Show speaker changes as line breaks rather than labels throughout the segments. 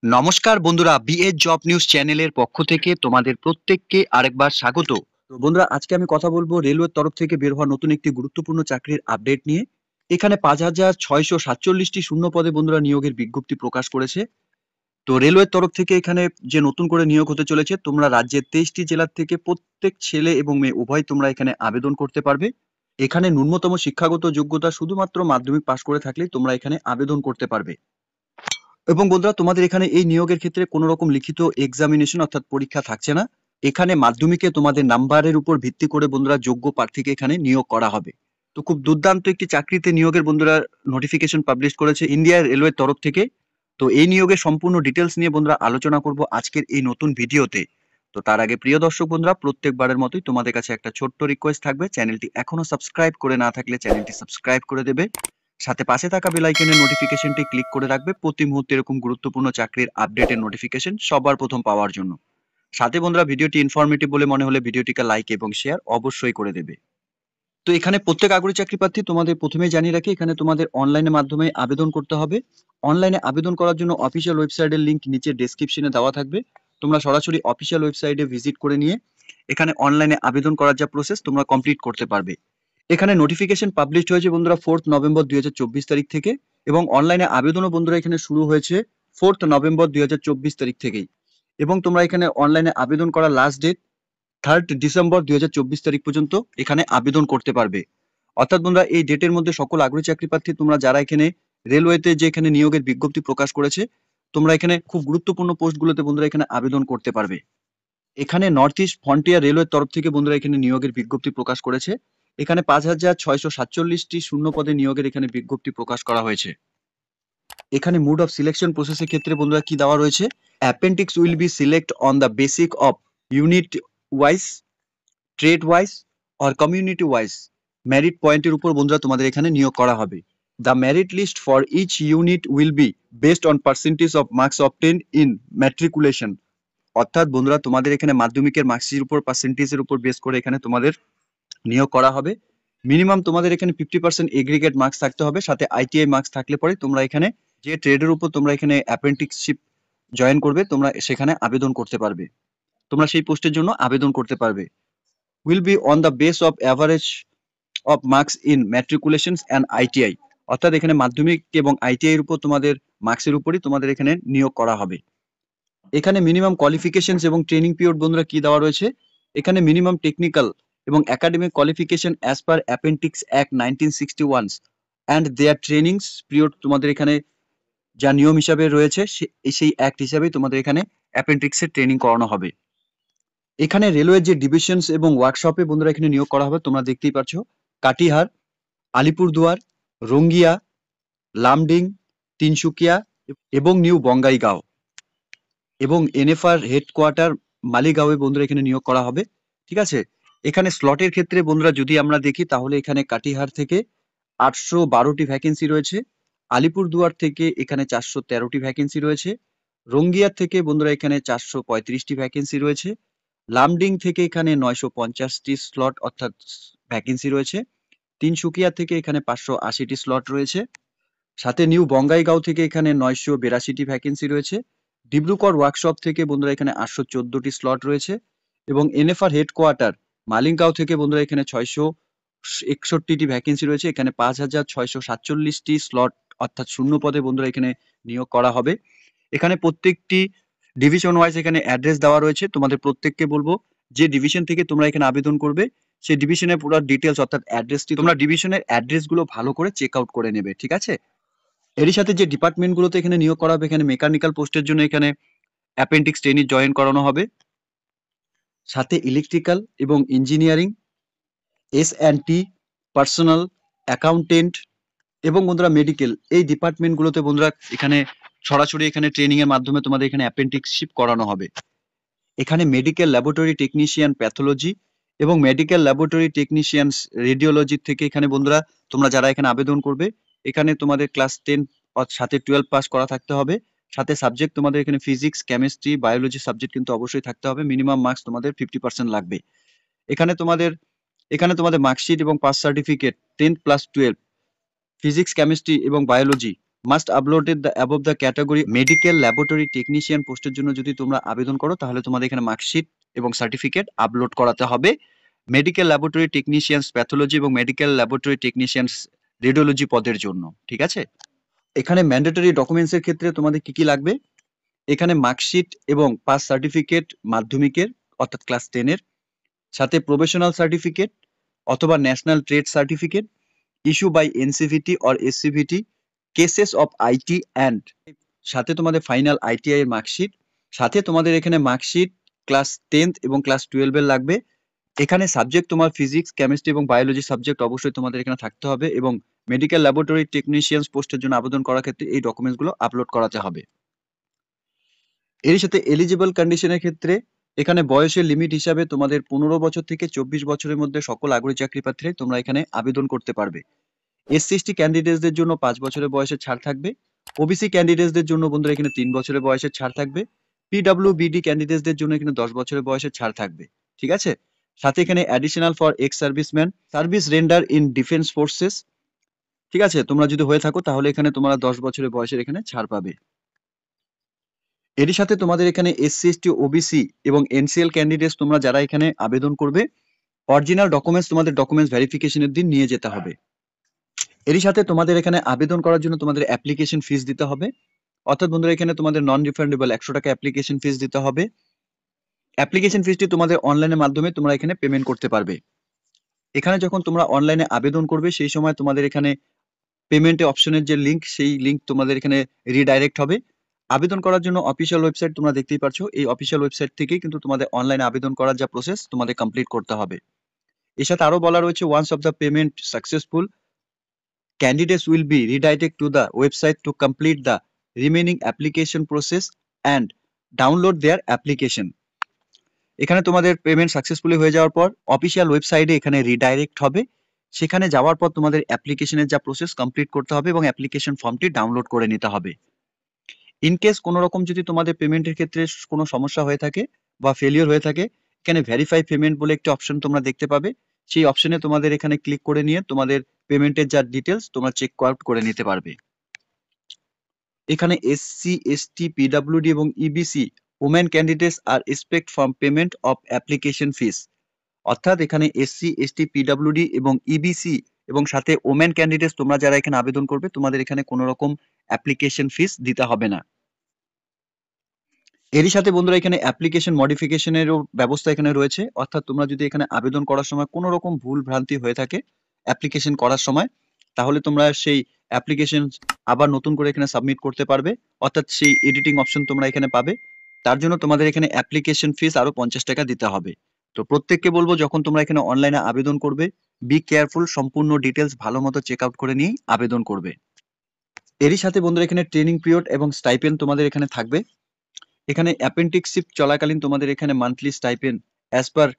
নমস্কার বন্ধুরা, B Ed job news চ্যানেলের পক্ষ থেকে তোমাদের প্রত্যেককে আরেকবার স্বাগত। তো বন্ধুরা, আজকে আমি কথা বলবো রেলওয়ের তরফ থেকে বের হওয়া নতুন একটি গুরুত্বপূর্ণ চাকরির আপডেট নিয়ে। এখানে ৫,৬৪৭টি শূন্য পদে বন্ধুরা নিয়োগের বিজ্ঞপ্তি প্রকাশ করেছে। তো রেলওয়ের তরফ থেকে এখানে যে নতুন করে নিয়োগ হতে চলেছে, তোমরা রাজ্যের ২৩টি জেলার থেকে প্রত্যেক ছেলে এবং মেয়ে উভয় তোমরা এখানে আবেদন করতে পারবে। এখানে ন্যূনতম শিক্ষাগত যোগ্যতা শুধুমাত্র মাধ্যমিক পাশ করে থাকলেই তোমরা এখানে আবেদন করতে পারবে। এবং বন্ধুরা, তোমাদের এখানে এই নিয়োগের ক্ষেত্রে কোনো রকম লিখিত এক্সামিনেশন অর্থাৎ পরীক্ষা থাকছে না। এখানে মাধ্যমিকে তোমাদের নাম্বারের উপর ভিত্তি করে বন্ধুরা যোগ্য প্রার্থীকে এখানে নিয়োগ করা হবে। তো খুব দুর্দান্ত একটি চাকরিতে নিয়োগের বন্ধুরা নোটিফিকেশন পাবলিশ করেছে ইন্ডিয়া রেলওয়ের তরফ থেকে। তো এই নিয়োগের সম্পূর্ণ ডিটেলস নিয়ে বন্ধুরা আলোচনা করব আজকের এই নতুন ভিডিওতে। তো তার আগে প্রিয় দর্শক বন্ধুরা, প্রত্যেকবারের মতোই তোমাদের কাছে একটা ছোট্ট রিকোয়েস্ট থাকবে, চ্যানেলটি এখনো সাবস্ক্রাইব করে না থাকলে চ্যানেলটি সাবস্ক্রাইব করে দেবে। সাথে পাশে থাকা বেল আইকনের নোটিফিকেশনটি ক্লিক করে রাখবে প্রতি মুহূর্তে এরকম গুরুত্বপূর্ণ চাকরির আপডেটের নোটিফিকেশন সবার প্রথম পাওয়ার জন্য। সাথে বন্ধুরা, ভিডিওটি ইনফরমেটিভ বলে মনে হলে ভিডিওটিকে লাইক এবং শেয়ার অবশ্যই করে দেবে। তো এখানে প্রত্যেক আগ্রহী চাকরি প্রার্থী তোমাদের প্রথমেই জানিয়ে রাখি, এখানে তোমাদের অনলাইনের মাধ্যমে আবেদন করতে হবে। অনলাইনে আবেদন করার জন্য অফিসিয়াল ওয়েবসাইটের লিংক নিচে ডেসক্রিপশনে দেওয়া থাকবে। তোমরা সরাসরি অফিসিয়াল ওয়েবসাইটে ভিজিট করে নিয়ে এখানে অনলাইনে আবেদন করার যা প্রসেস তোমরা কমপ্লিট করতে পারবে। এখানে নোটিফিকেশন পাবলিশ হয়েছে বন্ধুরা 4 নভেম্বর 2024 তারিখ থেকে, এবং অনলাইনে আবেদনও বন্ধুরা এখানে শুরু হয়েছে 4 নভেম্বর 2024 তারিখ থেকেই। এবং তোমরা এখানে অনলাইনে আবেদন করার লাস্ট ডেট 3 ডিসেম্বর 2024 তারিখ পর্যন্ত এখানে আবেদন করতে পারবে। অর্থাৎ বন্ধুরা, এই ডেটের মধ্যে সকল আগ্রহী চাকরি প্রার্থী তোমরা যারা এখানে রেলওয়েতে যে এখানে নিয়োগের বিজ্ঞপ্তি প্রকাশ করেছে, তোমরা এখানে খুব গুরুত্বপূর্ণ পোস্টগুলোতে বন্ধুরা এখানে আবেদন করতে পারবে। এখানে নর্থ ইস্ট ফ্রন্টিয়ার রেলওয়ের তরফ থেকে বন্ধুরা এখানে নিয়োগের বিজ্ঞপ্তি প্রকাশ করেছে। এখানে ৫,৬৪৭টি শূন্য পদে নিয়োগের এখানে বিজ্ঞপ্তি প্রকাশ করা হয়েছে। এখানে মুড অফ সিলেকশন প্রসেসের ক্ষেত্রে বন্ধুরা কি দেওয়া রয়েছে, appendix will be select on the basic of unit wise, trade wise or community wise merit পয়েন্টের উপর বন্ধুরা তোমাদের এখানে নিয়োগ করা হবে। The merit list for each unit will be based on percentage of marks obtained in matriculation. অর্থাৎ বন্ধুরা, তোমাদের এখানে মাধ্যমিকের মার্কসের উপর পার্সেন্টেজের উপর বেস করে এখানে তোমাদের নিয়োগ করা হবে। মিনিমাম তোমাদের এখানে 50% এগ্রিগেট মার্কস থাকতে হবে, সাথে আইটিআই মার্কস থাকলে পরে তোমরা এখানে যে ট্রেডের উপর তোমরা এখানে অ্যাপ্রেন্টিসশিপ জয়েন করবে তোমরা সেখানে আবেদন করতে পারবে। তোমরা সেই পোস্টের জন্য আবেদন করতে পারবে। Will be on the base of average of marks in matriculations and ITI. অর্থাৎ এখানে মাধ্যমিক এবং আইটিআই এর উপর তোমাদের মার্কসের উপরই তোমাদের এখানে নিয়োগ করা হবে। এখানে মিনিমাম কোয়ালিফিকেশনস এবং ট্রেনিং পিরিয়ড বন্ধুরা কি দেওয়া রয়েছে, এখানে মিনিমাম টেকনিক্যাল এবং academic qualification as per appendix act 1961 and their trainings period তোমাদের এখানে যা নিয়ম হিসাবে রয়েছে সেই অ্যাক্ট হিসাবেই তোমাদের এখানে অ্যাপেন্ডিক্সের ট্রেনিং করানো হবে। এখানে রেলওয়ের যে ডিভিশনস এবং ওয়ার্কশপে বন্ধুরা এখানে নিয়োগ করা হবে তোমরা দেখতেই পাচ্ছ, কাটিহার, আলিপুরদুয়ার, রঙ্গিয়া, লামডিং, তিনসুকিয়া এবং নিউ বঙ্গাইগাঁও, এবং এনএফআর হেডকোয়ার্টার মালিগাঁওয়ে বন্ধুরা এখানে নিয়োগ করা হবে। ঠিক আছে, এখানে স্লটের ক্ষেত্রে বন্ধুরা যদি আমরা দেখি তাহলে এখানে কাটিহার থেকে 812টি ভ্যাকেন্সি রয়েছে, আলিপুরদুয়ার থেকে এখানে 413টি ভ্যাকেন্সি রয়েছে, রঙ্গিয়ার থেকে বন্ধুরা এখানে 435টি ভ্যাকেন্সি রয়েছে, লামডিং থেকে এখানে 950টি স্লট অর্থাৎ ভ্যাকেন্সি রয়েছে, তিনসুকিয়া থেকে এখানে 580টি স্লট রয়েছে, সাথে নিউ বঙ্গাইগাঁও থেকে এখানে 982টি ভ্যাকেন্সি রয়েছে, ডিব্রুগড় ওয়ার্কশপ থেকে বন্ধুরা এখানে 814টি স্লট রয়েছে, এবং এনএফআর হেডকোয়ার্টার মালিগাঁও থেকে বন্ধুরা এখানে 661টি ভ্যাকেন্সি রয়েছে। এখানে 5,647টি স্লট অর্থাৎ শূন্য পদে বন্ধুরা এখানে নিয়োগ করা হবে। এখানে প্রত্যেকটি ডিভিশন ওয়াইজ এখানে অ্যাড্রেস দেওয়া রয়েছে। তোমাদের প্রত্যেককে বলবো যে ডিভিশন থেকে তোমরা এখানে আবেদন করবে সেই ডিভিশনের পুরো ডিটেলস অর্থাৎ অ্যাড্রেসটি তোমরা ডিভিশনের অ্যাড্রেসগুলো ভালো করে চেক আউট করে নেবে। ঠিক আছে, এরই সাথে যে ডিপার্টমেন্টগুলোতে এখানে নিয়োগ করা হবে, এখানে মেকানিক্যাল পোস্টের জন্য এখানে অ্যাপেন্ডিক্স ট্রেনি জয়েন করানো হবে, সাথে ইলেকট্রিক্যাল এবং ইঞ্জিনিয়ারিং, এস&টি, পার্সোনাল, অ্যাকাউন্টেন্ট এবং বন্ধুরা মেডিকেল, এই ডিপার্টমেন্টগুলোতে বন্ধুরা এখানে সরাসরি এখানে ট্রেনিং এর মাধ্যমে তোমাদের এখানে অ্যাপেন্ডিক্সশিপ করানো হবে। এখানে মেডিকেল ল্যাবরেটরি টেকনিশিয়ান প্যাথোলজি এবং মেডিকেল ল্যাবরেটরি টেকনিশিয়ান রেডিওলজি থেকে এখানে বন্ধুরা তোমরা যারা এখানে আবেদন করবে, এখানে তোমাদের ক্লাস 10 সাথে 12 পাস করা থাকতে হবে, সাথে সাবজেক্ট তোমাদের এখানে ফিজিক্স, কেমিস্ট্রি, বায়োলজি সাবজেক্ট কিন্তু অবশ্যই থাকতে হবে। মিনিমাম মার্কস তোমাদের 50% লাগবে। এখানে তোমাদের মার্কশিট এবং পাস সার্টিফিকেট 10+12 ফিজিক্স, কেমিস্ট্রি এবং biology must uploaded the above the category medical laboratory technician পোস্টের জন্য যদি তোমরা আবেদন করো তাহলে তোমাদের এখানে মার্কশিট এবং সার্টিফিকেট আপলোড করাতে হবে মেডিকেল ল্যাবরেটরি টেকনিশিয়ানস প্যাথোলজি এবং মেডিকেল ল্যাবরেটরি টেকনিশিয়ানস রেডিওলজি পদের জন্য। ঠিক আছে, এখানে ম্যান্ডেটরি ডকুমেন্টস এর ক্ষেত্রে তোমাদের কি কি লাগবে, এখানে মার্কশিট এবং পাস সার্টিফিকেট মাধ্যমিকের অর্থাৎ ক্লাস 10 এর, সাথে প্রফেশনাল সার্টিফিকেট অথবা national trade certificate issue by NCVT or SCVT cases of IT and, সাথে তোমাদের ফাইনাল আইটিআই এর মার্কশিট, সাথে তোমাদের এখানে মার্কশিট ক্লাস 10th এবং ক্লাস 12 এর লাগবে। এখানে সাবজেক্ট তোমার ফিজিক্স কেমিস্ট্রি এবং বায়োলজি সাবজেক্ট অবশ্যই তোমাদের এখানে থাকতে হবে এবং মেডিকেল ল্যাবরেটরি টেকনিশিয়ানস পোস্টের জন্য আবেদন করার ক্ষেত্রে এই ডকুমেন্টসগুলো আপলোড করাতে হবে। এর সাথে এলিজিবল কন্ডিশনের ক্ষেত্রে এখানে বয়সের লিমিট হিসাবে তোমাদের 15 বছর থেকে 24 বছরের মধ্যে সকল আগ্রহী চাকরি প্রার্থীরাই তোমরা এখানে আবেদন করতে পারবে। এসসি এসটি ক্যান্ডিডেটসদের জন্য 5 বছরের বয়সের ছাড় থাকবে, ওবিসি ক্যান্ডিডেটসদের জন্য বন্ধুরা এখানে 3 বছরের বয়সের ছাড় থাকবে, পিডব্লিউবিডি ক্যান্ডিডেটসদের জন্য এখানে 10 বছরের বয়সের ছাড় থাকবে। ঠিক আছে, সাথে এখানে additional for ex serviceman service render in defence forces, ঠিক আছে, তোমরা যদি হয়ে থাকো তাহলে এখানে তোমরা 10 বছরের বয়সের এখানে ছাড় পাবে। এরই সাথে তোমাদের এখানে এসসি এসটি ওবিসি এবং এনসিএল ক্যান্ডিডেটস তোমরা যারা এখানে আবেদন করবে অরিজিনাল ডকুমেন্টস তোমাদের ডকুমেন্টস ভেরিফিকেশনের দিন নিয়ে যেতে হবে। এরই সাথে তোমাদের এখানে আবেদন করার জন্য তোমাদের অ্যাপ্লিকেশন ফিস দিতে হবে, অর্থাৎ বন্ধুরা এখানে তোমাদের নন রিফান্ডেবল 100 টাকা অ্যাপ্লিকেশন ফিস দিতে হবে। অ্যাপ্লিকেশন ফিসটি তোমাদের অনলাইনের মাধ্যমে তোমরা এখানে পেমেন্ট করতে পারবে। এখানে যখন তোমরা অনলাইনে আবেদন করবে সেই সময় তোমাদের এখানে পেমেন্টে অপশনের যে লিংক সেই লিংক তোমাদের এখানে রিডাইরেক্ট হবে। আবেদন করার জন্য অফিসিয়াল ওয়েবসাইট তোমরা দেখতেই পাচ্ছ, এই অফিসিয়াল ওয়েবসাইট থেকেই কিন্তু তোমাদের অনলাইনে আবেদন করার যা প্রসেস তোমাদের কমপ্লিট করতে হবে। এর সাথে আরো বলা রয়েছে once of the payment successful candidates will be redirected to the website to complete the remaining application process and download their application. এখানে তোমাদের পেমেন্ট সাকসেসফুলি হয়ে যাওয়ার পর অফিসিয়াল ওয়েবসাইটে এখানে রিডাইরেক্ট হবে, সেখানে যাওয়ার পর তোমাদের অ্যাপ্লিকেশনের যা প্রসেস কমপ্লিট করতে হবে এবং অ্যাপ্লিকেশন ফর্মটি ডাউনলোড করে নিতে হবে। ইন কেস কোনো রকম যদি তোমাদের পেমেন্টের ক্ষেত্রে কোনো সমস্যা হয়ে থাকে বা ফেলিওর হয়ে থাকে, এখানে ভেরিফাই পেমেন্ট বলে একটি অপশন তোমরা দেখতে পাবে, সেই অপশনে তোমাদের এখানে ক্লিক করে নিয়ে তোমাদের পেমেন্টের যা ডিটেলস তোমরা চেক আউট করে নিতে পারবে। এখানে এসসি এসটি পিডব্লিউডি এবং EBC women candidates are expect from payment of application fees, অর্থাৎ এখানে এসসি এসটি পিডব্লিউডি এবং ইবিসি এবং সাথে ওমেন ক্যান্ডিডেটস তোমরা যারা এখানে আবেদন করবে তোমাদের এখানে কোনো রকম অ্যাপ্লিকেশন ফিস দিতে হবে না। এরই সাথে বন্ধুরা এখানে অ্যাপ্লিকেশন মডিফিকেশনেরও ব্যবস্থা এখানে রয়েছে, অর্থাৎ তোমরা যদি এখানে আবেদন করার সময় কোনো রকম ভুল ভ্রান্তি হয়ে থাকে অ্যাপ্লিকেশন করার সময়, তাহলে তোমরা সেই অ্যাপ্লিকেশন আবার নতুন করে এখানে সাবমিট করতে পারবে, অর্থাৎ সেই এডিটিং অপশন তোমরা এখানে পাবে। তার জন্য তোমাদের এখানে অ্যাপ্লিকেশন ফিস আরো 50 টাকা দিতে হবে। তো প্রত্যেককে বলবো যখন তোমরা এখানে অনলাইনে আবেদন করবে বি কেয়ারফুল, সম্পূর্ণ ডিটেলস ভালো মতো চেক আউট করে নিয়েই আবেদন করবে। এরই সাথে বন্ধুরা এখানে ট্রেনিং পিরিয়ড এবং স্টাইপেন্ড তোমাদের এখানে থাকবে। এখানে অ্যাপেন্ডিক্সশিপ চলাকালীন তোমাদের এখানে monthly stipend as per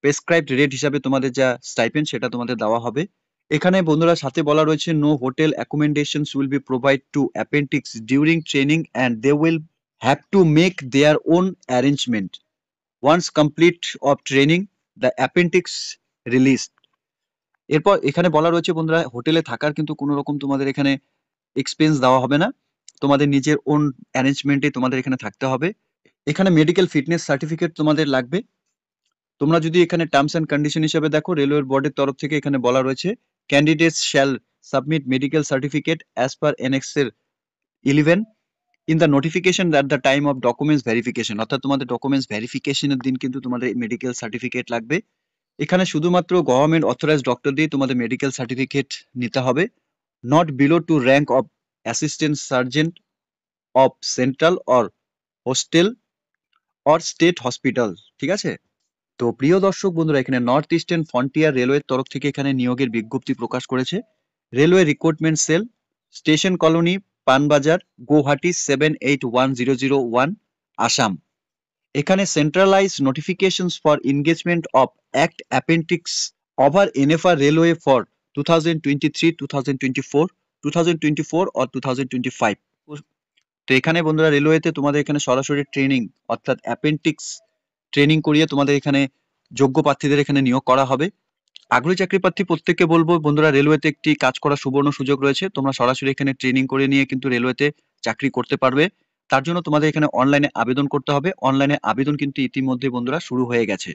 prescribed rate হিসাবে তোমাদের যা স্টাইপেন্ড সেটা তোমাদের দেওয়া হবে। এখানে বন্ধুরা সাথে বলা রয়েছে no hotel accommodations will be provide to appendix during training and they will have to make their own arrangement once complete of training the appendix release. এরপর এখানে বলা রয়েছে বন্ধুরা হোটেলে থাকার কিন্তু কোনো রকম তোমাদের এখানে এক্সপেন্স দেওয়া হবে না, তোমাদের নিজের ওন অ্যারেঞ্জমেন্টে তোমাদের এখানে থাকতে হবে। এখানে মেডিকেল ফিটনেস সার্টিফিকেট তোমাদের লাগবে। তোমরা যদি এখানে টার্মস এন্ড কন্ডিশন হিসেবে দেখো রেলওয়ে বোর্ডের তরফ থেকে এখানে বলা রয়েছে candidates shall submit medical certificate as per এনএক্সের 11 in the notification at the time of documents verification, অর্থাৎ তোমাদের ডকুমেন্টস ভেরিফিকেশনের দিন কিন্তু তোমাদের মেডিকেল সার্টিফিকেট লাগবে। এখানে শুধুমাত্র গভর্নমেন্ট অথরাইজড ডক্টর দিয়ে তোমাদের মেডিকেল সার্টিফিকেট নিতে হবে, not below to rank of assistant sergeant of central or hostel or state hospital. ঠিক আছে, তো প্রিয় দর্শক বন্ধুরা এখানে নর্থ ইস্টার্ন ফ্রন্টিয়ার রেলওয়ের তরফ থেকে এখানে নিয়োগের বিজ্ঞপ্তি প্রকাশ করেছে। Railway recruitment cell, station colony, Panbazar, Guwahati 781001 Assam. এখানে centralise notifications for engagement of act apprentices over NFR railway for 2023, 2024, 2024 or 2025। তো এখানে বন্ধুরা রেলওয়েতে তোমাদের এখানে সরাসরি ট্রেনিং অর্থাৎ অ্যাপেন্ডিক্স ট্রেনিং করিয়ে তোমাদের এখানে যোগ্য প্রার্থীদের এখানে নিয়োগ করা হবে। আগ্রহী চাকরি প্রার্থী প্রত্যেককে বলবো বন্ধুরা, রেলওয়েতে একটি কাজ করার সুবর্ণ সুযোগ রয়েছে। তোমরা সরাসরি এখানে ট্রেনিং করে নিয়ে কিন্তু রেলওয়েতে চাকরি করতে পারবে। তার জন্য তোমাদের এখানে অনলাইনে আবেদন করতে হবে। অনলাইনে আবেদন কিন্তু ইতিমধ্যে বন্ধুরা শুরু হয়ে গেছে।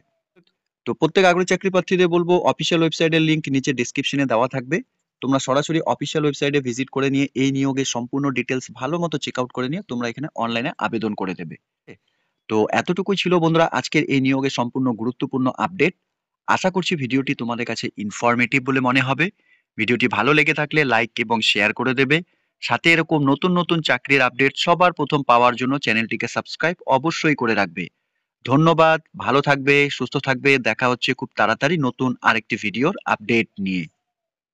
তো প্রত্যেক আগ্রহী চাকরি প্রার্থীদের বলবো, অফিসিয়াল ওয়েবসাইটের লিংক নিচে ডেসক্রিপশনে দেওয়া থাকবে। তোমরা সরাসরি অফিসিয়াল ওয়েবসাইটে ভিজিট করে নিয়ে এই নিয়োগের সম্পূর্ণ ডিটেলস ভালো মতো চেক আউট করে নিয়ে তোমরা এখানে অনলাইনে আবেদন করে দেবে। তো এতটুকুই ছিল বন্ধুরা আজকের এই নিয়োগের সম্পূর্ণ গুরুত্বপূর্ণ আপডেট। আশা করছি ভিডিওটি তোমাদের কাছে ইনফরমেটিভ বলে মনে হবে। ভিডিওটি ভালো লেগে থাকলে লাইক এবং শেয়ার করে দেবে। সাথে এরকম নতুন নতুন চাকরির আপডেট সবার প্রথম পাওয়ার জন্য চ্যানেলটিকে সাবস্ক্রাইব অবশ্যই করে রাখবে। ধন্যবাদ, ভালো থাকবে, সুস্থ থাকবে। দেখা হচ্ছে খুব তাড়াতাড়ি নতুন আরেকটি ভিডিওর আপডেট নিয়ে।